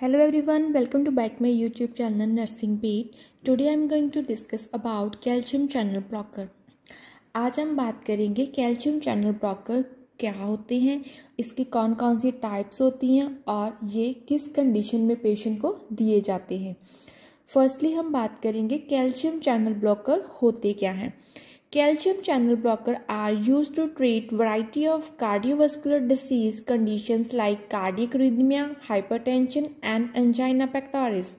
Hello everyone, welcome to back my YouTube channel Nursing Beat. Today I am going to discuss about calcium channel blocker. आज हम बात करेंगे calcium channel blocker क्या होते हैं, इसकी कौन कौन सी टाइप्स होती हैं और ये किस कंडीशन में पेशेंट को दिए जाते हैं। फर्स्टली हम बात करेंगे कैल्शियम चैनल ब्लॉकर होते क्या हैं। Calcium channel blocker are used to treat variety of cardiovascular disease conditions like cardiac arrhythmia, hypertension and angina pectoris.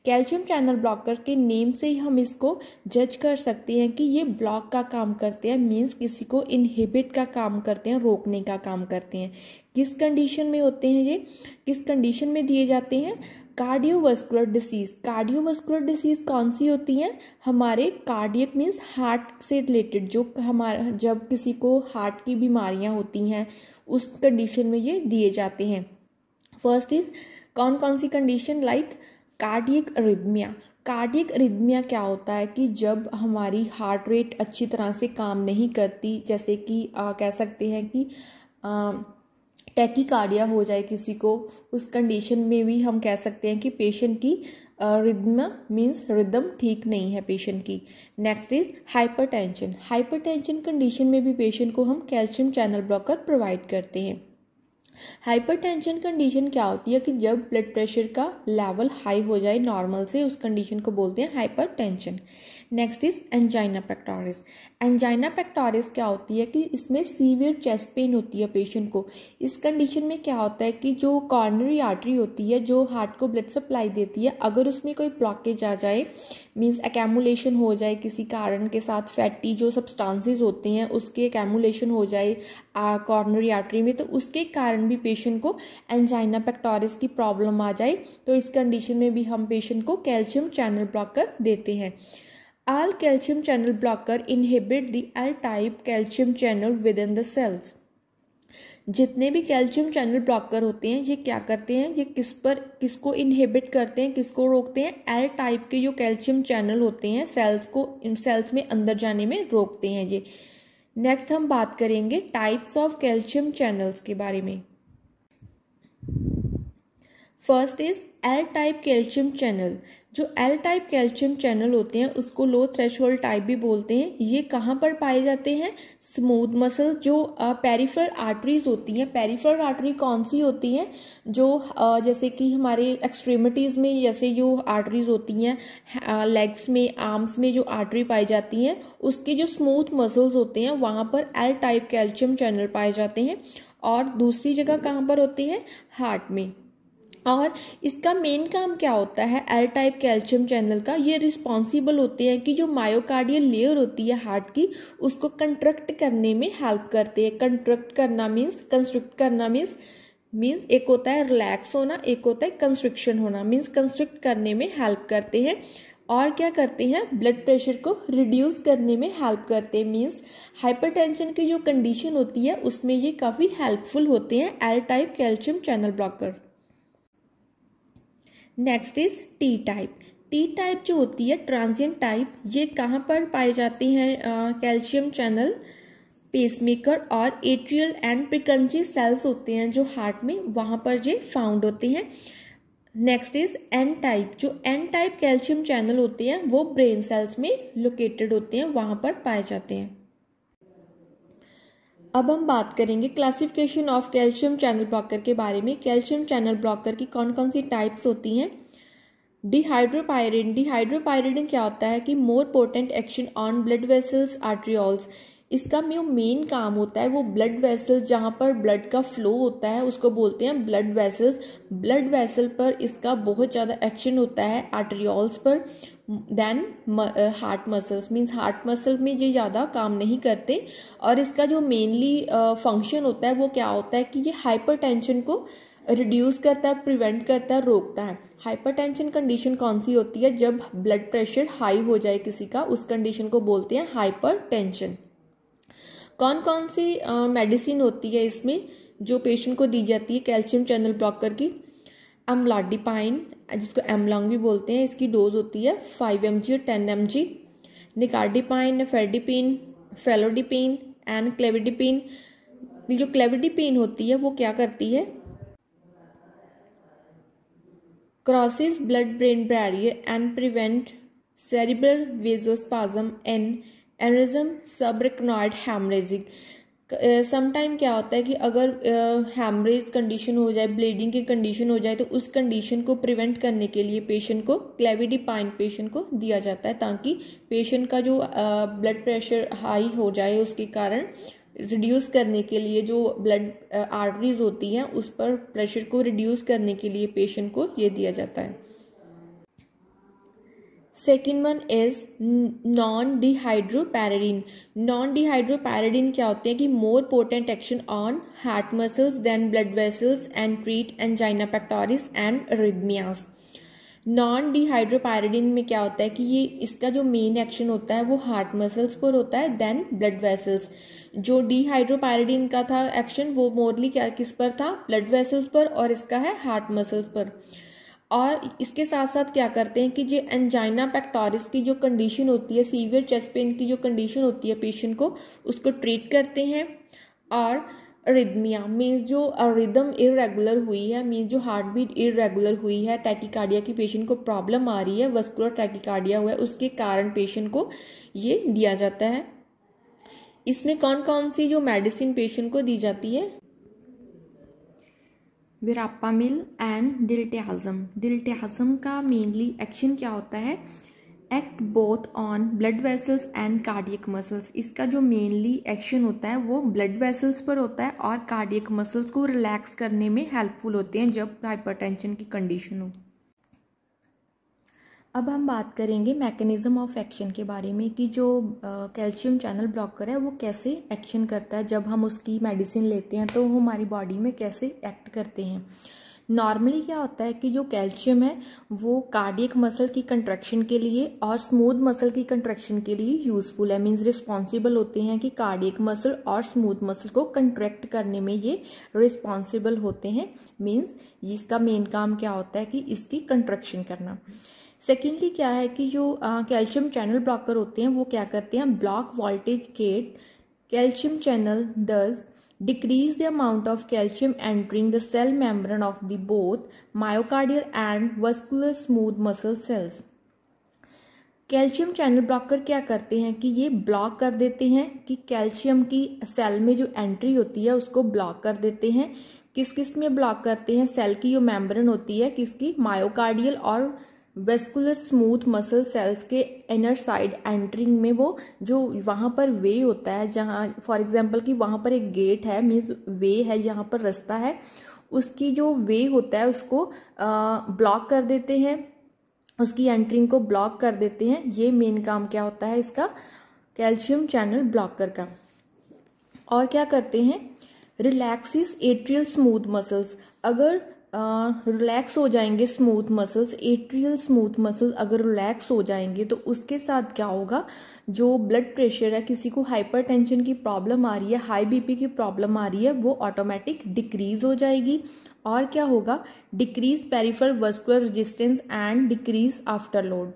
Calcium channel blocker के नेम से ही हम इसको जज कर सकते हैं कि ये ब्लॉक का काम करते हैं, मीन्स किसी को इनहिबिट का काम करते हैं, रोकने का काम करते हैं। किस कंडीशन में होते हैं ये, किस कंडीशन में दिए जाते हैं? Cardiovascular disease. कार्डियोवास्कुलर डिसीज कौन सी होती हैं? हमारे कार्डियक मीन्स हार्ट से रिलेटेड, जो हमारा जब किसी को हार्ट की बीमारियां होती हैं उस कंडीशन में ये दिए जाते हैं। फर्स्ट इज कौन कौन सी condition, like cardiac arrhythmia. Cardiac arrhythmia क्या होता है कि जब हमारी हार्ट रेट अच्छी तरह से काम नहीं करती, जैसे कि कह सकते हैं कि टैकीकार्डिया हो जाए किसी को, उस कंडीशन में भी हम कह सकते हैं कि पेशेंट की रिदम मीन्स रिदम ठीक नहीं है पेशेंट की। Next is hypertension. Hypertension condition में भी पेशेंट को हम कैल्शियम चैनल ब्लॉकर प्रोवाइड करते हैं। हाइपरटेंशन कंडीशन क्या होती है कि जब ब्लड प्रेशर का लेवल हाई हो जाए नॉर्मल से, उस कंडीशन को बोलते हैं hypertension. Next is angina pectoris. Angina pectoris क्या होती है कि इसमें सीवियर चेस्ट पेन होती है पेशेंट को। इस कंडीशन में क्या होता है कि जो कॉर्नरी आर्टरी होती है जो हार्ट को ब्लड सप्लाई देती है, अगर उसमें कोई ब्लॉकेज आ जाए, मीन्स एक्यूमुलेशन हो जाए किसी कारण के साथ, फैटी जो सब्सटेंसेस होते हैं उसके एक्यूमुलेशन हो जाए कॉर्नरी आर्टरी में, तो उसके कारण भी पेशेंट को एंजाइना पेक्टोरिस की प्रॉब्लम आ जाए, तो इस कंडीशन में भी हम पेशेंट को कैल्शियम चैनल ब्लॉकर देते हैं। All calcium channel blocker inhibit the L-type calcium channel within the cells. जितने भी कैल्शियम चैनल ब्लॉकर होते हैं ये क्या करते हैं, ये किसको इनहिबिट करते हैं, किसको रोकते हैं? एल टाइप के जो कैल्शियम चैनल होते हैं सेल्स में अंदर जाने में रोकते हैं ये। नेक्स्ट हम बात करेंगे टाइप्स ऑफ कैल्शियम चैनल्स के बारे में। First is L type calcium channel. जो एल टाइप कैल्शियम चैनल होते हैं उसको लो थ्रेशोल्ड टाइप भी बोलते हैं। ये कहाँ पर पाए जाते हैं? स्मूथ मसल, जो पेरिफेरल आर्टरीज होती हैं। पेरिफेरल आर्टरी कौन सी होती हैं? जो जैसे कि हमारे एक्सट्रीमिटीज में जैसे जो आर्टरीज होती हैं, लेग्स में, आर्म्स में जो आर्टरी पाई जाती हैं, उसके जो स्मूथ मसल्स होते हैं वहाँ पर एल टाइप कैल्शियम चैनल पाए जाते हैं। और दूसरी जगह कहाँ पर होती है? हार्ट में। और इसका मेन काम क्या होता है एल टाइप कैल्शियम चैनल का? ये रिस्पॉन्सिबल होते हैं कि जो मायोकार्डियल लेयर होती है हार्ट की, उसको कंट्रैक्ट करने में हेल्प करते हैं। कंट्रैक्ट करना मीन्स, कंस्ट्रिक्ट करना मीन्स एक होता है रिलैक्स होना, एक होता है कंस्ट्रिक्शन होना। मीन्स कंस्ट्रिक्ट करने में हेल्प करते हैं। और क्या करते हैं? ब्लड प्रेशर को रिड्यूस करने में हेल्प करते हैं। मीन्स हाइपरटेंशन की जो कंडीशन होती है उसमें ये काफ़ी हेल्पफुल होते हैं L type calcium channel blocker. Next is T type. T type जो होती है ट्रांजिएंट टाइप, ये कहाँ पर पाए जाते हैं कैल्शियम चैनल? पेसमेकर और एट्रियल एंड प्रिकंजी सेल्स होते हैं जो हार्ट में, वहाँ पर ये फाउंड होते हैं। Next is an type. जो एन टाइप कैल्शियम चैनल होते हैं वो ब्रेन सेल्स में लोकेटेड होते हैं, वहाँ पर पाए जाते हैं। अब हम बात करेंगे classification of calcium channel blocker के बारे में। कैल्शियम चैनल ब्लॉकर की कौन कौन सी टाइप्स होती हैं? डिहाइड्रोपायरिन। डिहाइड्रोपायरिन क्या होता है कि more potent action on blood vessels arterioles. इसका जो मेन काम होता है वो ब्लड वेसल्स, जहाँ पर ब्लड का फ्लो होता है उसको बोलते हैं ब्लड वेसल्स। ब्लड वेसल पर इसका बहुत ज़्यादा एक्शन होता है आर्ट्रियोल्स पर then heart muscles. Means heart muscle में ये ज़्यादा काम नहीं करते। और इसका जो मेनली फंक्शन होता है वो क्या होता है कि ये हाइपरटेंशन को रिड्यूस करता है, प्रिवेंट करता है, रोकता है। हाइपरटेंशन कंडीशन कौन सी होती है? जब ब्लड प्रेशर हाई हो जाए किसी का, उस कंडीशन को बोलते हैं हाइपरटेंशन। कौन कौन सी मेडिसिन होती है इसमें जो पेशेंट को दी जाती है कैल्शियम चैनल ब्लॉकर की? अम्लॉडिपाइन, जिसको एमलॉन्ग भी बोलते हैं, इसकी डोज होती है 5 mg और 10 mg। Nicardipine, nifedipine, felodipine and clevidipine. जो क्लेविडिपिन होती है वो क्या करती है? Crosses blood brain barrier and prevent cerebral vasospasm and aneurysm subarachnoid haemorrhagic. Sometime क्या होता है कि अगर हेमरेज कंडीशन हो जाए, ब्लीडिंग की कंडीशन हो जाए, तो उस कंडीशन को प्रिवेंट करने के लिए पेशेंट को क्लेविडिपाइन पेशेंट को दिया जाता है, ताकि पेशेंट का जो ब्लड प्रेशर हाई हो जाए उसके कारण रिड्यूस करने के लिए जो ब्लड आर्टरीज होती हैं उस पर प्रेशर को रिड्यूस करने के लिए पेशेंट को ये दिया जाता है। Second one is non dihydropyridine. Non dihydropyridine क्या होते हैं कि more potent action on heart muscles than blood vessels and treat angina pectoris and arrhythmias. Non dihydropyridine में क्या होता है कि ये इसका जो मेन एक्शन होता है वो हार्ट मसल्स पर होता है देन ब्लड वेसल्स। जो डिहाइड्रोपैराडिन का था एक्शन वो मोरली क्या किस पर था, ब्लड वेसल्स पर, और इसका है हार्ट मसल्स पर। और इसके साथ साथ क्या करते हैं कि जो एंजाइना पेक्टोरिस की जो कंडीशन होती है, सीवियर चेस्ट पेन की जो कंडीशन होती है पेशेंट को, उसको ट्रीट करते हैं। और अरिथमिया मीन्स जो रिदम इरेगुलर हुई है, मीन्स जो हार्ट बीट इरेगुलर हुई है, टैकीकार्डिया की पेशेंट को प्रॉब्लम आ रही है, वस्कुलर टैकीकार्डिया हुआ है, उसके कारण पेशेंट को ये दिया जाता है। इसमें कौन कौन सी जो मेडिसिन पेशेंट को दी जाती है, विरापामिल एंड डिल्टियाज़म। डिल्टियाज़म का मेनली एक्शन क्या होता है, act both on blood vessels and cardiac muscles. इसका जो मेनली एक्शन होता है वो ब्लड वेसल्स पर होता है और कार्डियक मसल्स को रिलैक्स करने में हेल्पफुल होते हैं जब हाइपरटेंशन की कंडीशन हो। अब हम बात करेंगे मैकेनिज्म ऑफ एक्शन के बारे में कि जो कैल्शियम चैनल ब्लॉकर है वो कैसे एक्शन करता है, जब हम उसकी मेडिसिन लेते हैं तो वो हमारी बॉडी में कैसे एक्ट करते हैं। नॉर्मली क्या होता है कि जो कैल्शियम है वो कार्डियक मसल की कंट्रैक्शन के लिए और स्मूथ मसल की कंट्रैक्शन के लिए यूजफुल है, मीन्स रिस्पॉन्सिबल होते हैं कि कार्डियक मसल और स्मूथ मसल को कंट्रैक्ट करने में ये रिस्पॉन्सिबल होते हैं। मीन्स इसका मेन काम क्या होता है कि इसकी कंट्रैक्शन करना। सेकेंडली क्या है कि जो कैल्शियम चैनल ब्लॉकर होते हैं वो क्या करते हैं, block voltage gate calcium channel thus decrease the amount of calcium entering the cell membrane of the both myocardial and vascular smooth muscle cells। Calcium channel blocker क्या करते हैं कि ये ब्लॉक कर देते हैं कि कैल्शियम की सेल में जो एंट्री होती है उसको ब्लॉक कर देते हैं। किस किस में ब्लॉक करते हैं, सेल की जो मेम्ब्रेन होती है किसकी, मायोकार्डियल और वेस्कुलर स्मूथ मसल सेल्स के इनर साइड एंट्रिंग में, वो जो वहाँ पर वे होता है, जहाँ फॉर एग्जांपल कि वहाँ पर एक गेट है, मीन्स वे है जहाँ पर रास्ता है, उसकी जो वे होता है उसको ब्लॉक कर देते हैं, उसकी एंट्रिंग को ब्लॉक कर देते हैं। ये मेन काम क्या होता है इसका, कैल्शियम चैनल ब्लॉकर का। और क्या करते हैं, रिलैक्सिस एट्रियल स्मूथ मसल्स। अगर रिलैक्स हो जाएंगे smooth muscles, atrial smooth muscles अगर रिलैक्स हो जाएंगे तो उसके साथ क्या होगा, जो ब्लड प्रेशर है, किसी को हाइपरटेंशन की प्रॉब्लम आ रही है, हाई बीपी की प्रॉब्लम आ रही है, वो ऑटोमेटिक डिक्रीज हो जाएगी। और क्या होगा, decrease peripheral vascular resistance and decrease after load.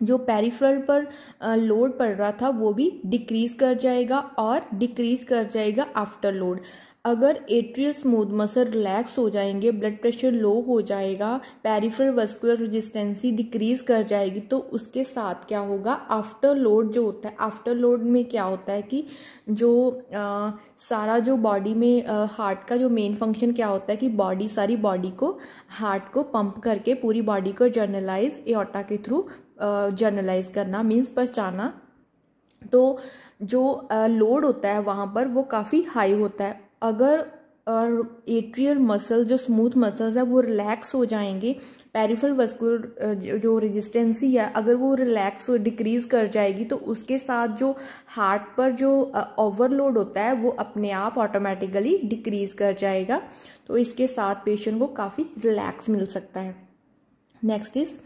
जो पेरिफेरल पर लोड पड़ रहा था वो भी डिक्रीज कर जाएगा और डिक्रीज कर जाएगा आफ्टर लोड। अगर एट्रियल स्मूथ मसल रिलैक्स हो जाएंगे, ब्लड प्रेशर लो हो जाएगा, पेरिफेरल वस्कुलर रेजिस्टेंसी डिक्रीज कर जाएगी, तो उसके साथ क्या होगा, आफ्टर लोड जो होता है, आफ्टर लोड में क्या होता है कि जो सारा जो बॉडी में हार्ट का जो मेन फंक्शन क्या होता है कि बॉडी, सारी बॉडी को, हार्ट को पंप करके पूरी बॉडी को जर्नलाइज एओर्टा के थ्रू जर्नलाइज करना, मीन्स पहुंचाना। तो जो लोड होता है वहाँ पर वो काफ़ी हाई होता है। अगर एट्रियल मसल, जो स्मूथ मसल्स है वो रिलैक्स हो जाएंगे, पेरिफेरल वस्कुलर जो रेजिस्टेंसी है अगर वो रिलैक्स हो, डिक्रीज कर जाएगी, तो उसके साथ जो हार्ट पर जो ओवरलोड होता है वो अपने आप ऑटोमेटिकली डिक्रीज कर जाएगा। तो इसके साथ पेशेंट को काफ़ी रिलैक्स मिल सकता है। Next is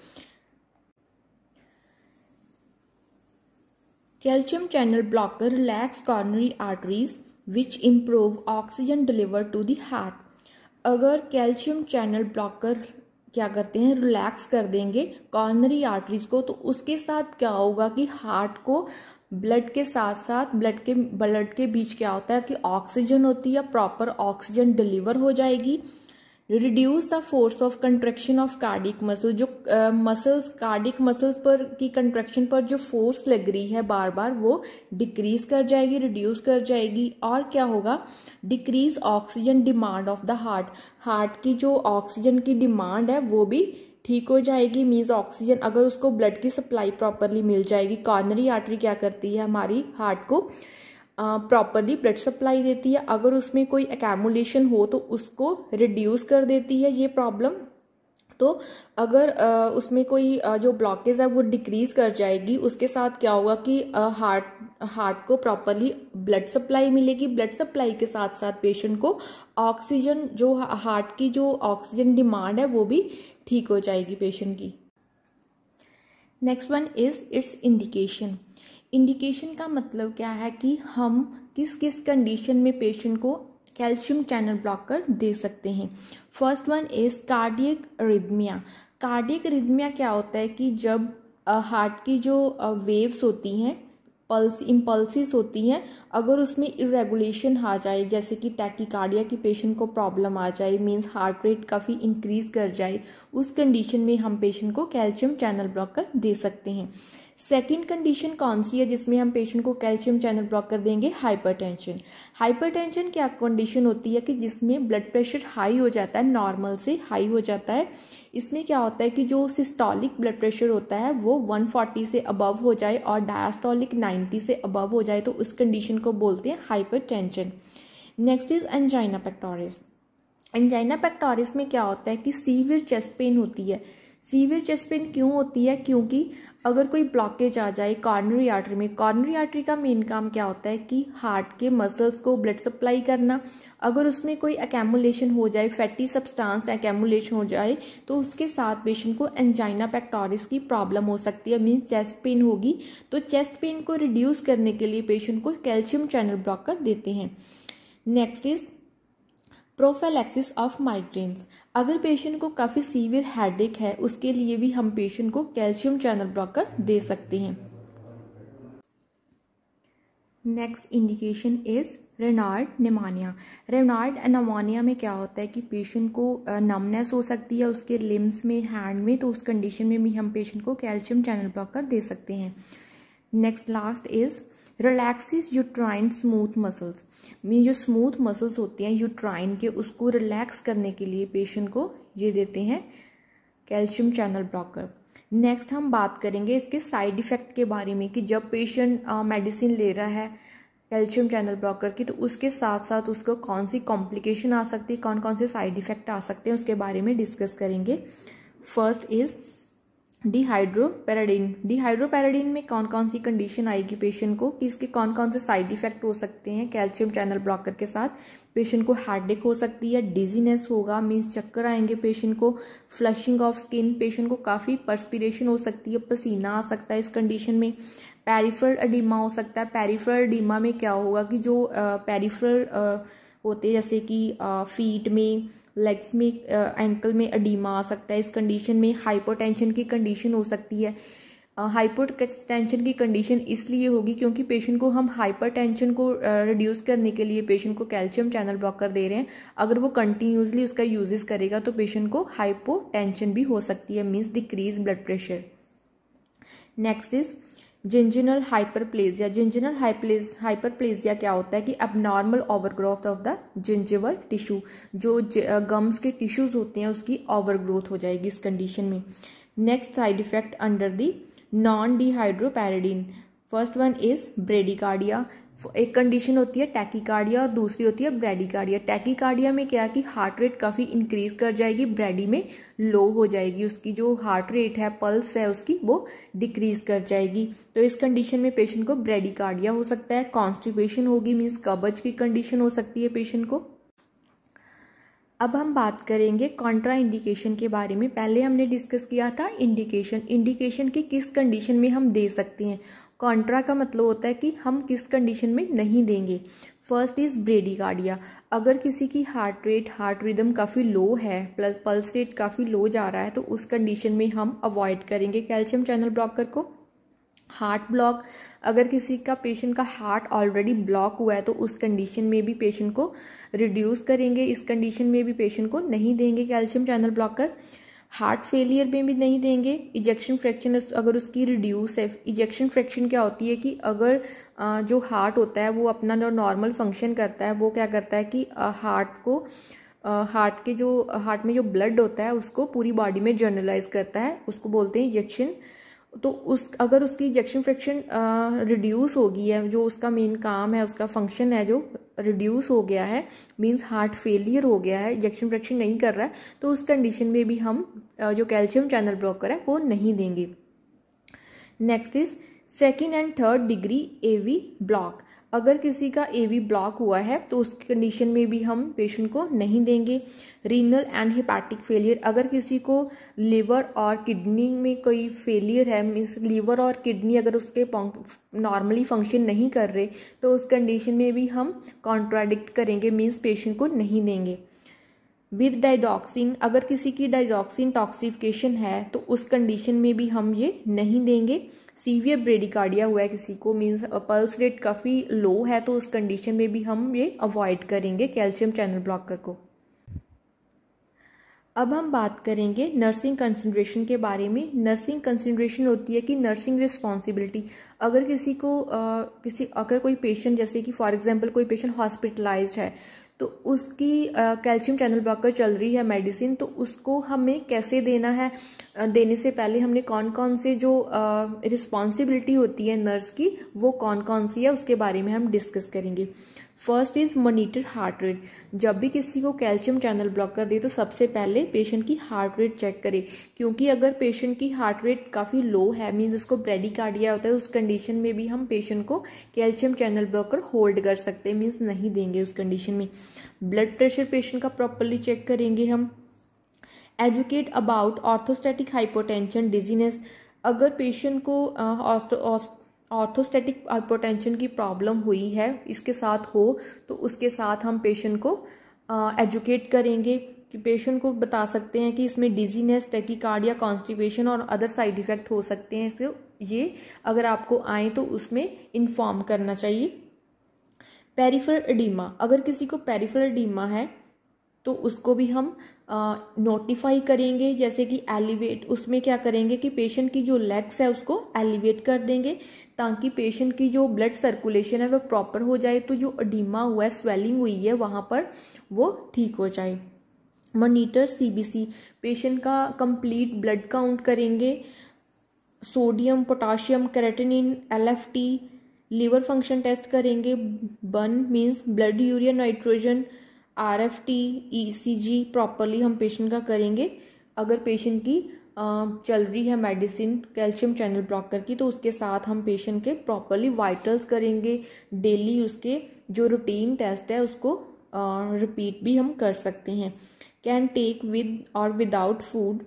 calcium channel blocker relax coronary arteries which improve oxygen deliver to the heart. अगर कैल्शियम चैनल ब्लॉकर क्या करते हैं, रिलैक्स कर देंगे कॉर्नरी आर्टरीज को, तो उसके साथ क्या होगा कि हार्ट को ब्लड के साथ साथ ब्लड के बीच क्या होता है कि ऑक्सीजन होती है, प्रॉपर ऑक्सीजन डिलीवर हो जाएगी। Reduce the force of contraction of cardiac muscle, जो मसल्स कार्डिक मसल्स पर की कंट्रैक्शन पर जो फोर्स लग रही है बार बार वो डिक्रीज कर जाएगी, रिड्यूस कर जाएगी। और क्या होगा, decrease oxygen demand of the heart, heart की जो ऑक्सीजन की डिमांड है वो भी ठीक हो जाएगी। मीन्स ऑक्सीजन अगर उसको ब्लड की सप्लाई प्रॉपरली मिल जाएगी, कॉर्नरी आर्टरी क्या करती है, हमारी हार्ट को प्रॉपरली ब्लड सप्लाई देती है। अगर उसमें कोई एक्यूमुलेशन हो तो उसको रिड्यूस कर देती है ये प्रॉब्लम। तो अगर उसमें कोई जो ब्लॉकेज है वो डिक्रीज कर जाएगी, उसके साथ क्या होगा कि हार्ट को प्रॉपरली ब्लड सप्लाई मिलेगी। ब्लड सप्लाई के साथ साथ पेशेंट को ऑक्सीजन, जो हार्ट की जो ऑक्सीजन डिमांड है वो भी ठीक हो जाएगी पेशेंट की। Next one is it's indication. Indication का मतलब क्या है कि हम किस किस कंडीशन में पेशेंट को कैल्शियम चैनल ब्लॉकर दे सकते हैं। First one is cardiac arrhythmia. Cardiac arrhythmia क्या होता है कि जब हार्ट की जो वेव्स होती हैं, इम्पल्सिस होती हैं, अगर उसमें इरेगुलेशन आ जाए, जैसे कि टैकीकार्डिया की पेशेंट को प्रॉब्लम आ जाए, मींस हार्ट रेट काफ़ी इंक्रीज कर जाए, उस कंडीशन में हम पेशेंट को कैल्शियम चैनल ब्लॉकर दे सकते हैं। सेकेंड कंडीशन कौन सी है जिसमें हम पेशेंट को कैल्शियम चैनल ब्लॉकर देंगे, हाइपरटेंशन। हाइपरटेंशन क्या कंडीशन होती है कि जिसमें ब्लड प्रेशर हाई हो जाता है, नॉर्मल से हाई हो जाता है। इसमें क्या होता है कि जो सिस्टोलिक ब्लड प्रेशर होता है वो 140 से अबव हो जाए और डायस्टोलिक 90 से अबव हो जाए, तो उस कंडीशन को बोलते हैं hypertension. Next is angina pectoris. Angina pectoris में क्या होता है कि सीवियर चेस्ट पेन होती है। सीवियर चेस्ट पेन क्यों होती है, क्योंकि अगर कोई ब्लॉकेज आ जाए कॉर्नरी आर्टरी में, कॉर्नरी आर्टरी का मेन काम क्या होता है कि हार्ट के मसल्स को ब्लड सप्लाई करना। अगर उसमें कोई एक्यूमुलेशन हो जाए, फैटी सब्सटेंस एक्यूमुलेशन हो जाए, तो उसके साथ पेशेंट को एंजाइना पेक्टोरिस की प्रॉब्लम हो सकती है, मीन्स चेस्ट पेन होगी। तो चेस्ट पेन को रिड्यूस करने के लिए पेशेंट को कैल्शियम चैनल ब्लॉकर देते हैं। Next is prophylaxis of migraines. अगर पेशेंट को काफ़ी सीवियर हेडेक है, उसके लिए भी हम पेशेंट को कैल्शियम चैनल ब्लॉकर दे सकते हैं। Next indication is Reginald pneumonia. Reginald pneumonia में क्या होता है कि पेशेंट को नमनेस हो सकती है उसके लिम्स में, हैंड में, तो उस कंडीशन में भी हम पेशेंट को कैल्शियम चैनल ब्लॉकर दे सकते हैं। Next last is relaxes uterine smooth muscles. में जो स्मूथ मसल्स होते हैं यूट्राइन के, उसको रिलैक्स करने के लिए पेशेंट को ये देते हैं कैल्शियम चैनल ब्लॉकर। नेक्स्ट हम बात करेंगे इसके साइड इफ़ेक्ट के बारे में कि जब पेशेंट मेडिसिन ले रहा है कैल्शियम चैनल ब्लॉकर की, तो उसके साथ साथ उसको कौन सी कॉम्प्लिकेशन आ सकती है, कौन कौन से साइड इफ़ेक्ट आ सकते हैं, उसके बारे में डिस्कस करेंगे। First is डिहाइड्रोपैराडिन। डिहाइड्रोपैराडिन में कौन कौन सी कंडीशन आएगी पेशेंट को, कि इसके कौन कौन से साइड इफेक्ट हो सकते हैं कैल्शियम चैनल ब्लॉकर के साथ। पेशेंट को हेडेक हो सकती है, डिजीनेस होगा, मीन्स चक्कर आएंगे पेशेंट को, फ्लशिंग ऑफ स्किन, पेशेंट को काफ़ी पर्सपिरेशन हो सकती है, पसीना आ सकता है इस कंडीशन में। पेरिफेरल एडिमा हो सकता है। पेरिफेरल एडिमा में क्या होगा कि जो पेरिफेरल होते हैं, जैसे कि फीट में, लेग्स में, एंकल में एडिमा आ सकता है। इस कंडीशन में हाइपोटेंशन की कंडीशन हो सकती है। हाइपोटेंशन की कंडीशन इसलिए होगी क्योंकि पेशेंट को हम हाइपरटेंशन को रिड्यूस करने के लिए पेशेंट को कैल्शियम चैनल ब्लॉकर दे रहे हैं। अगर वो कंटिन्यूसली उसका यूजेस करेगा तो पेशेंट को हाइपोटेंशन भी हो सकती है, means decrease blood pressure. Next is gingival hyperplasia. Gingival hyperplasia क्या होता है कि abnormal overgrowth of the gingival tissue, जो गम्स के टिश्यूज होते हैं उसकी ओवरग्रोथ हो जाएगी इस कंडीशन में। Next side effect under the non dihydropyridine. First one is bradycardia. एक कंडीशन होती है टैकीकार्डिया और दूसरी होती है ब्रेडिकार्डिया। टैकीकार्डिया में क्या है कि हार्ट रेट काफ़ी इंक्रीज कर जाएगी, ब्रेडी में लो हो जाएगी, उसकी जो हार्ट रेट है, पल्स है उसकी, वो डिक्रीज कर जाएगी। तो इस कंडीशन में पेशेंट को ब्रेडिकार्डिया हो सकता है। कॉन्स्टिपेशन होगी, मीन्स कब्ज की कंडीशन हो सकती है पेशेंट को। अब हम बात करेंगे कॉन्ट्रा इंडिकेशन के बारे में। पहले हमने डिस्कस किया था इंडिकेशन की किस कंडीशन में हम दे सकते हैं। कॉन्ट्रा का मतलब होता है कि हम किस कंडीशन में नहीं देंगे। First is bradycardia. अगर किसी की हार्ट रेट, हार्ट रिदम काफ़ी लो है, प्लस पल्स रेट काफ़ी लो जा रहा है, तो उस कंडीशन में हम अवॉइड करेंगे कैल्शियम चैनल ब्लॉकर को। हार्ट ब्लॉक, अगर किसी का पेशेंट का हार्ट ऑलरेडी ब्लॉक हुआ है तो उस कंडीशन में भी पेशेंट को रिड्यूस करेंगे, इस कंडीशन में भी पेशेंट को नहीं देंगे calcium channel blocker. Heart failure में भी नहीं देंगे। इजेक्शन फ्रैक्शन अगर उसकी रिड्यूस है, इजेक्शन फ्रैक्शन क्या होती है कि अगर जो हार्ट होता है वो अपना जो नॉर्मल फंक्शन करता है वो क्या करता है कि हार्ट में जो ब्लड होता है उसको पूरी बॉडी में जर्नलाइज करता है, उसको बोलते हैं इजेक्शन। तो अगर उसकी इजेक्शन फ्रैक्शन रिड्यूस हो गई है, जो उसका मेन काम है, उसका फंक्शन है जो रिड्यूस हो गया है, मींस हार्ट फेलियर हो गया है, इजेक्शन फ्रैक्शन नहीं कर रहा है, तो उस कंडीशन में भी हम जो कैल्शियम चैनल ब्लॉकर है वो नहीं देंगे। Next is second and third degree AV block. अगर किसी का एवी ब्लॉक हुआ है तो उस कंडीशन में भी हम पेशेंट को नहीं देंगे। रीनल एंड हेपेटिक फेलियर, अगर किसी को लिवर और किडनी में कोई फेलियर है, मीन्स लिवर और किडनी अगर उसके नॉर्मली फंक्शन नहीं कर रहे तो उस कंडीशन में भी हम कॉन्ट्राडिक्ट करेंगे, मीन्स पेशेंट को नहीं देंगे। विद डाइजॉक्सिन, अगर किसी की डाइजॉक्सिन टॉक्सिफिकेशन है तो उस कंडीशन में भी हम ये नहीं देंगे। सीवियर ब्रेडिकार्डिया हुआ है किसी को, मीन्स पल्स रेट काफ़ी लो है, तो उस कंडीशन में भी हम ये अवॉइड करेंगे कैल्शियम चैनल ब्लॉकर को। अब हम बात करेंगे नर्सिंग कंसिडरेशन के बारे में। नर्सिंग कंसिडरेशन होती है कि नर्सिंग रिस्पॉन्सिबिलिटी, अगर अगर कोई पेशेंट, जैसे कि फॉर एग्जांपल कोई पेशेंट हॉस्पिटलाइज्ड है तो उसकी कैल्शियम चैनल ब्लॉकर चल रही है मेडिसिन, तो उसको हमें कैसे देना है, देने से पहले हमने कौन कौन से जो रिस्पॉन्सिबिलिटी होती है नर्स की वो कौन कौन सी है उसके बारे में हम डिस्कस करेंगे। First is monitor heart rate. जब भी किसी को कैल्शियम चैनल ब्लॉकर दे तो सबसे पहले पेशेंट की हार्ट रेट चेक करें, क्योंकि अगर पेशेंट की हार्ट रेट काफ़ी लो है, मीन्स उसको ब्रेडिकार्डिया होता है, उस कंडीशन में भी हम पेशेंट को कैल्शियम चैनल ब्लॉकर होल्ड कर सकते हैं, मीन्स नहीं देंगे उस कंडीशन में। ब्लड प्रेशर पेशेंट का प्रॉपरली चेक करेंगे हम। Educate about orthostatic hypotension dizziness, अगर पेशेंट को ऑर्थोस्टैटिक हाइपोटेंशन की प्रॉब्लम हुई है, इसके साथ हो, तो उसके साथ हम पेशेंट को एजुकेट करेंगे कि पेशेंट को बता सकते हैं कि इसमें डिजीनेस, टैकीकार्डिया, कॉन्स्टिपेशन और अदर साइड इफ़ेक्ट हो सकते हैं, इसको ये अगर आपको आए तो उसमें इन्फॉर्म करना चाहिए। पेरिफेरल एडीमा, अगर किसी को पेरिफेरल एडीमा है तो उसको भी हम नोटिफाई करेंगे, जैसे कि एलिवेट, उसमें क्या करेंगे कि पेशेंट की जो लेग्स है उसको एलिवेट कर देंगे ताकि पेशेंट की जो ब्लड सर्कुलेशन है वो प्रॉपर हो जाए, तो जो एडीमा हुआ है, स्वेलिंग हुई है वहाँ पर वो ठीक हो जाए। मॉनिटर सीबीसी, पेशेंट का कंप्लीट ब्लड काउंट करेंगे, sodium, potassium, creatinine, LFT, liver function test करेंगे, BUN means blood urea nitrogen, RFT, ECG properly हम पेशेंट का करेंगे। अगर पेशेंट की चल रही है मेडिसिन कैल्शियम चैनल ब्लॉकर की तो उसके साथ हम पेशेंट के प्रॉपरली वाइटल्स करेंगे, डेली उसके जो रूटीन टेस्ट है उसको रिपीट भी हम कर सकते हैं। कैन टेक विद और विदाउट फूड,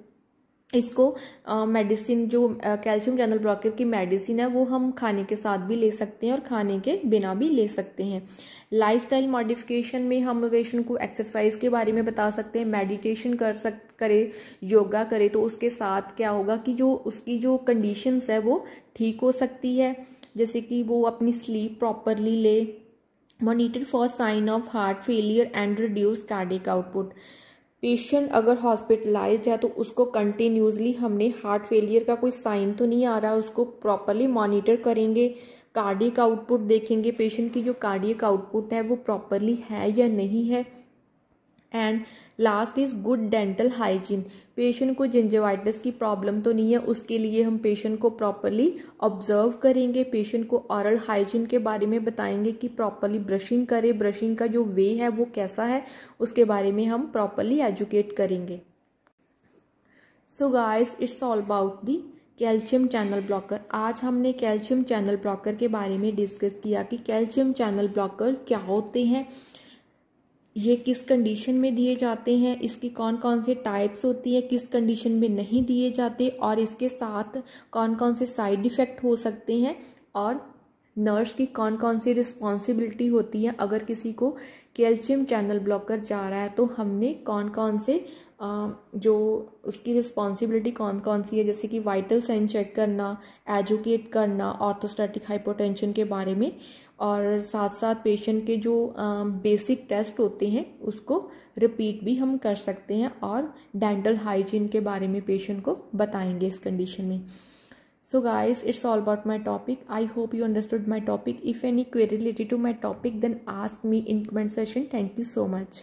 इसको मेडिसिन जो कैल्शियम चैनल ब्लॉकर की मेडिसिन है वो हम खाने के साथ भी ले सकते हैं और खाने के बिना भी ले सकते हैं। लाइफस्टाइल मॉडिफिकेशन में हम पेशेंट को एक्सरसाइज के बारे में बता सकते हैं, मेडिटेशन करे, योगा करे, तो उसके साथ क्या होगा कि जो उसकी जो कंडीशंस है वो ठीक हो सकती है, जैसे कि वो अपनी स्लीप प्रॉपरली ले। Monitor for sign of heart failure and reduce cardiac output, patient अगर हॉस्पिटलाइज्ड है तो उसको कंटिन्यूसली हमने हार्ट फेलियर का कोई साइन तो नहीं आ रहा, उसको प्रॉपरली मॉनिटर करेंगे, कार्डियक आउटपुट देखेंगे, पेशेंट की जो कार्डियक आउटपुट है वो प्रॉपरली है या नहीं है। And last is good dental hygiene, patient को जिंजिवाइटिस की प्रॉब्लम तो नहीं है, उसके लिए हम पेशेंट को प्रॉपरली ऑब्जर्व करेंगे, पेशेंट को ऑरल हाइजीन के बारे में बताएंगे कि प्रॉपरली ब्रशिंग करे, ब्रशिंग का जो वे है वो कैसा है उसके बारे में हम प्रॉपरली एजुकेट करेंगे। So guys, it's all about the calcium channel blocker. आज हमने कैल्शियम चैनल ब्लॉकर के बारे में डिस्कस किया कि कैल्शियम चैनल ब्लॉकर क्या होते हैं, ये किस कंडीशन में दिए जाते हैं, इसकी कौन कौन से टाइप्स होती है, किस कंडीशन में नहीं दिए जाते, और इसके साथ कौन कौन से साइड इफ़ेक्ट हो सकते हैं, और नर्स की कौन कौन सी रिस्पॉन्सिबिलिटी होती है। अगर किसी को कैल्शियम चैनल ब्लॉकर जा रहा है तो हमने कौन कौन से जो उसकी रिस्पॉन्सिबिलिटी कौन कौन सी है, जैसे कि वाइटल साइन चेक करना, एजुकेट करना ऑर्थोस्टैटिक हाइपोटेंशन के बारे में, और साथ साथ पेशेंट के जो बेसिक टेस्ट होते हैं उसको रिपीट भी हम कर सकते हैं, और डेंटल हाइजीन के बारे में पेशेंट को बताएंगे इस कंडीशन में. So guys, it's all about my topic. I hope you understood my topic. If any query related to my topic, then ask me in comment section. Thank you so much.